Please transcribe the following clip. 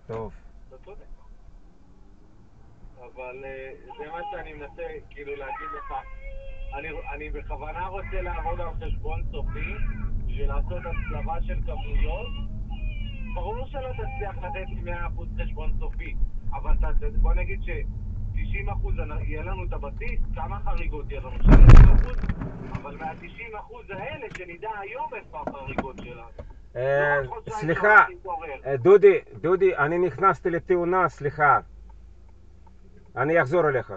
טוב. אתה צודק. אבל זה מה שאני מנסה כאילו להגיד לך. אני בכוונה רוצה לעבוד על חשבון סופי, בשביל לעשות הצלבה של כמויות. ברור שלא תצליח לתת לי 100% חשבון סופי, אבל בוא נגיד ש-90% יהיה לנו את הבסיס, כמה חריגות יהיה לנו? 70%, אבל מה-90% האלה שנדע היום איפה החריגות שלנו. לא עוד חודשיים סליחה, שלוש להתעורר. דודי, אני נכנסתי לתאונה, סליחה. אני אחזור אליך.